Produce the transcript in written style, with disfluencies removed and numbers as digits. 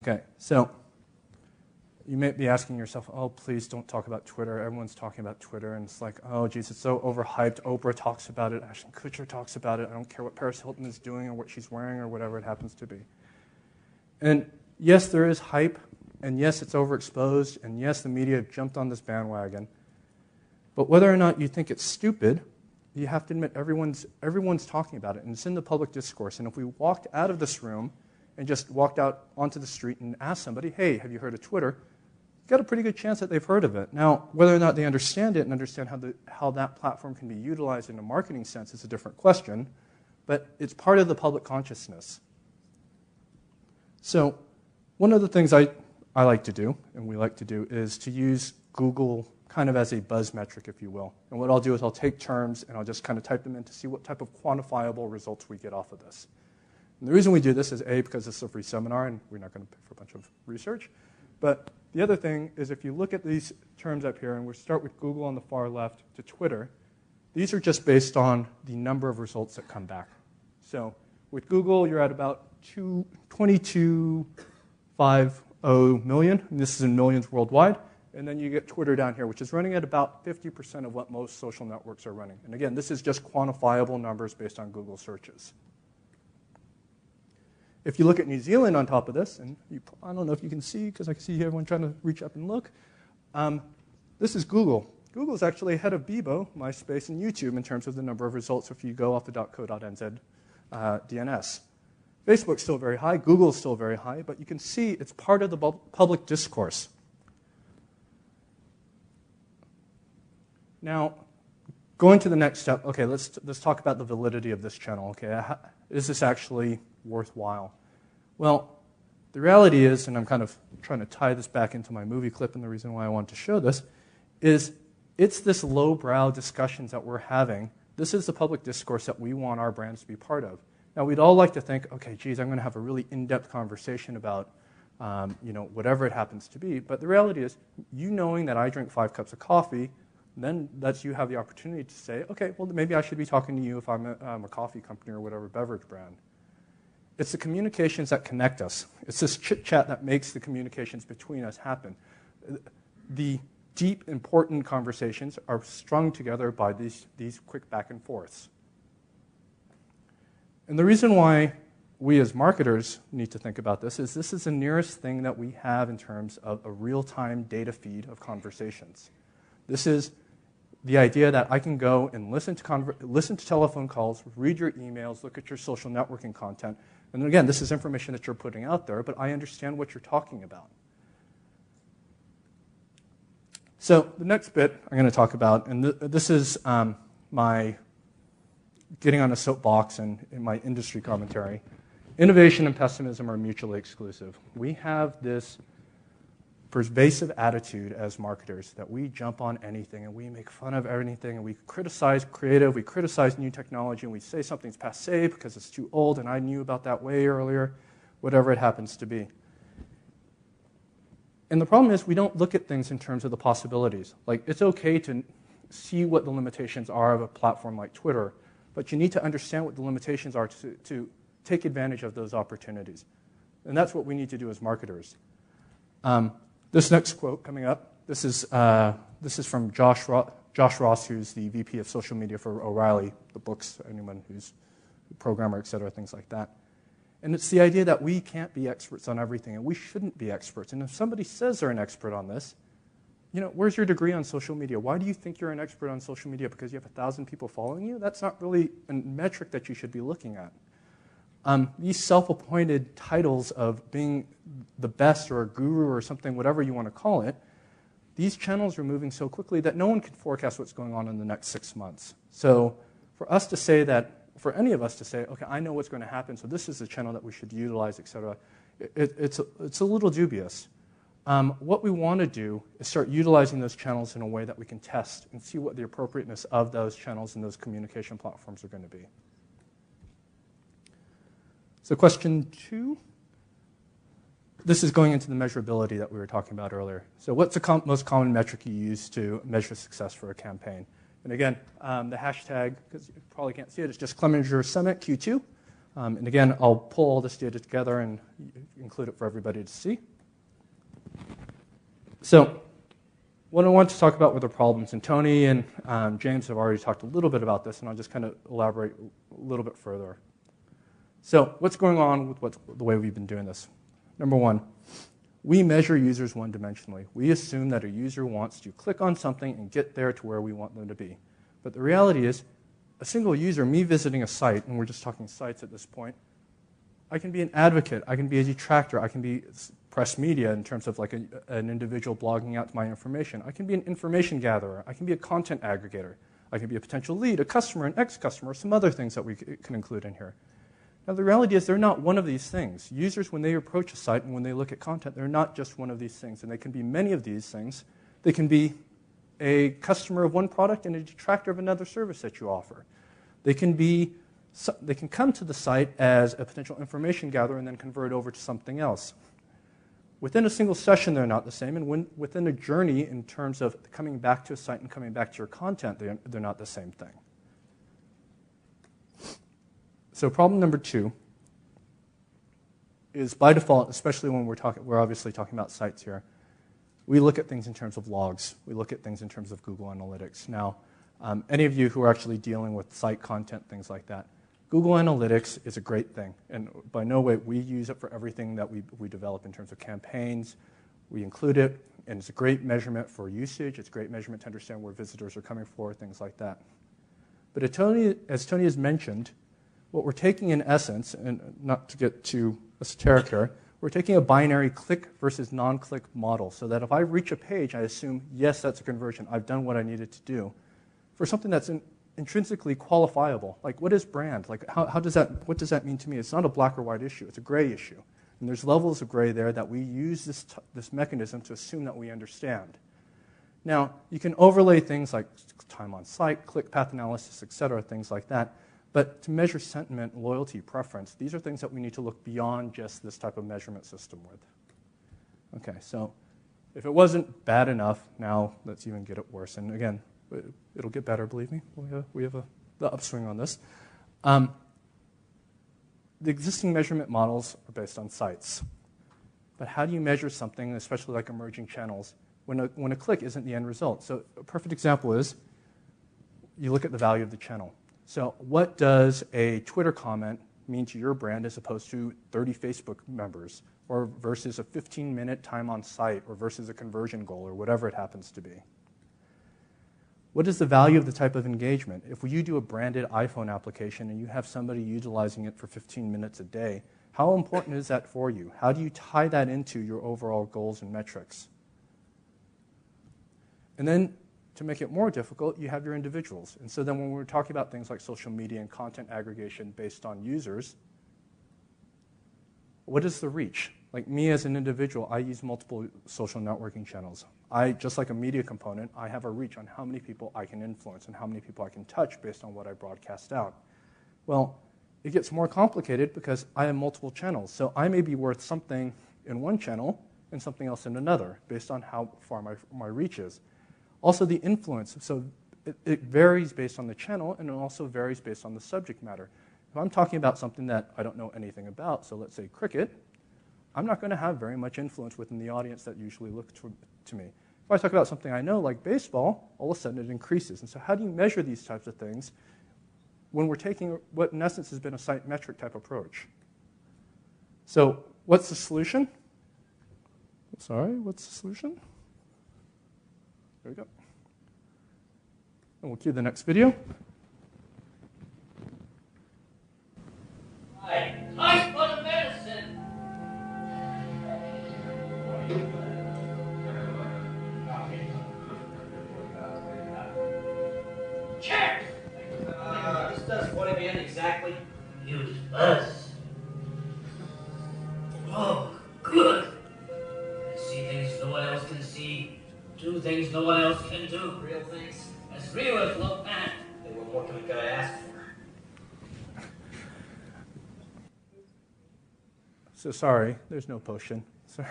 Okay, so you may be asking yourself, oh, please don't talk about Twitter. Everyone's talking about Twitter, and it's like, oh, geez, it's so overhyped. Oprah talks about it. Ashton Kutcher talks about it. I don't care what Paris Hilton is doing or what she's wearing or whatever it happens to be. And yes, there is hype, and yes, it's overexposed, and yes, the media have jumped on this bandwagon. But whether or not you think it's stupid, you have to admit everyone's talking about it, and it's in the public discourse. And if we walked out of this room and just walked out onto the street and asked somebody, hey, have you heard of Twitter? You've got a pretty good chance that they've heard of it. Now, whether or not they understand it and understand how that platform can be utilized in a marketing sense is a different question, but it's part of the public consciousness. So one of the things I like to do, and we like to do, is to use Google kind of as a buzz metric, if you will. And what I'll do is I'll take terms and I'll just kind of type them in to see what type of quantifiable results we get off of this. And the reason we do this is, A, because this is a free seminar and we're not going to pay for a bunch of research. But the other thing is if you look at these terms up here, and we'll start with Google on the far left to Twitter, these are just based on the number of results that come back. So with Google, you're at about 22.50 million, and this is in millions worldwide. And then you get Twitter down here, which is running at about 50% of what most social networks are running. And again, this is just quantifiable numbers based on Google searches. If you look at New Zealand on top of this, and I don't know if you can see, because I can see everyone trying to reach up and look, this is Google. Google is actually ahead of Bebo, MySpace, and YouTube in terms of the number of results if you go off the .co.nz DNS. Facebook's still very high, Google's still very high, but you can see it's part of the public discourse. Now, going to the next step, okay, let's talk about the validity of this channel. Okay, is this actually worthwhile? Well, the reality is, and I'm kind of trying to tie this back into my movie clip, and the reason why I want to show this, is it's this lowbrow discussions that we're having. This is the public discourse that we want our brands to be part of. Now, we'd all like to think, okay, geez, I'm going to have a really in-depth conversation about whatever it happens to be. But the reality is, you knowing that I drink 5 cups of coffee, then lets you have the opportunity to say, okay, well, maybe I should be talking to you if I'm a coffee company or whatever beverage brand. It's the communications that connect us. It's this chit-chat that makes the communications between us happen. The deep, important conversations are strung together by these quick back and forths. And the reason why we as marketers need to think about this is the nearest thing that we have in terms of a real-time data feed of conversations. This is the idea that I can go and listen to telephone calls, read your emails, look at your social networking content. And again, this is information that you're putting out there, but I understand what you're talking about. So the next bit I'm going to talk about, and this is my getting on a soapbox and in my industry commentary. Innovation and pessimism are mutually exclusive. We have this pervasive attitude as marketers that we jump on anything and we make fun of anything and we criticize creative, we criticize new technology, and we say something's passé because it's too old and I knew about that way earlier, whatever it happens to be. And the problem is we don't look at things in terms of the possibilities. Like, it's okay to see what the limitations are of a platform like Twitter, but you need to understand what the limitations are to take advantage of those opportunities. And that's what we need to do as marketers. This next quote coming up, this is from Josh Ross, who's the VP of social media for O'Reilly, the books, anyone who's a programmer, et cetera, things like that. And it's the idea that we can't be experts on everything, and we shouldn't be experts. And if somebody says they're an expert on this, where's your degree on social media? Why do you think you're an expert on social media? Because you have 1,000 people following you? That's not really a metric that you should be looking at. These self-appointed titles of being the best or a guru or something, whatever you want to call it, these channels are moving so quickly that no one can forecast what's going on in the next 6 months. So for us to say that, for any of us to say, okay, I know what's going to happen, so this is the channel that we should utilize, et cetera, it's a little dubious. What we want to do is start utilizing those channels in a way that we can test and see what the appropriateness of those channels and those communication platforms are going to be. So question 2, this is going into the measurability that we were talking about earlier. So what's the most common metric you use to measure success for a campaign? And again, the hashtag, because you probably can't see it, it's just Clemenger Summit Q2. And again, I'll pull all this data together and include it for everybody to see. So what I want to talk about were the problems, and Tony and James have already talked a little bit about this, and I'll just kind of elaborate a little bit further. So what's going on with the way we've been doing this? Number one, we measure users one-dimensionally. We assume that a user wants to click on something and get there to where we want them to be. But the reality is, a single user, me visiting a site, and we're just talking sites at this point, I can be an advocate, I can be a detractor, I can be press media in terms of like an individual blogging out my information. I can be an information gatherer, I can be a content aggregator, I can be a potential lead, a customer, an ex-customer, some other things that we can include in here. Now the reality is they're not one of these things. Users, when they approach a site and when they look at content, they're not just one of these things, and they can be many of these things. They can be a customer of one product and a detractor of another service that you offer. They can come to the site as a potential information gatherer and then convert over to something else. Within a single session, they're not the same, and within a journey in terms of coming back to a site and coming back to your content, they're not the same thing. So problem number two is, by default, especially when we're obviously talking about sites here, we look at things in terms of logs. We look at things in terms of Google Analytics. Now, any of you who are actually dealing with site content, things like that, Google Analytics is a great thing. And by no way, we use it for everything that we develop in terms of campaigns. We include it, and it's a great measurement for usage. It's a great measurement to understand where visitors are coming for, things like that. But as Tony has mentioned, what we're taking in essence, and not to get too esoteric here, we're taking a binary click versus non-click model, so that if I reach a page, I assume, yes, that's a conversion. I've done what I needed to do. For something that's intrinsically qualifiable, like what is brand? Like what does that mean to me? It's not a black or white issue. It's a gray issue. And there's levels of gray there that we use this mechanism to assume that we understand. Now, you can overlay things like time on site, click path analysis, et cetera, things like that. But to measure sentiment, loyalty, preference, these are things that we need to look beyond just this type of measurement system with. Okay, so if it wasn't bad enough, now let's even get it worse. And again, it'll get better, believe me. We have the upswing on this. The existing measurement models are based on sites. But how do you measure something, especially like emerging channels, when a click isn't the end result? So a perfect example is you look at the value of the channel. So what does a Twitter comment mean to your brand as opposed to 30 Facebook members, or versus a 15-minute time on site, or versus a conversion goal, or whatever it happens to be? What is the value of the type of engagement? If you do a branded iPhone application and you have somebody utilizing it for 15 minutes a day, how important is that for you? How do you tie that into your overall goals and metrics? And then, to make it more difficult, you have your individuals. And so then when we're talking about things like social media and content aggregation based on users, what is the reach? Like me as an individual, I use multiple social networking channels. Just like a media component, I have a reach on how many people I can influence and how many people I can touch based on what I broadcast out. Well, it gets more complicated because I have multiple channels. So I may be worth something in one channel and something else in another based on how far my reach is. Also the influence, so it varies based on the channel, and it also varies based on the subject matter. If I'm talking about something that I don't know anything about, so let's say cricket, I'm not going to have very much influence within the audience that usually look to me. If I talk about something I know, like baseball, all of a sudden it increases. And so how do you measure these types of things when we're taking what in essence has been a site metric type approach? So what's the solution? What's the solution? There we go. And we'll cue the next video. Hi, time for the medicine. Check. This does what again exactly? Use buzz. Oh, good. I see things no one else can see. Do things no one else can do. Real things. As real as look at. Well, what can I ask for? So sorry, there's no potion. Sorry.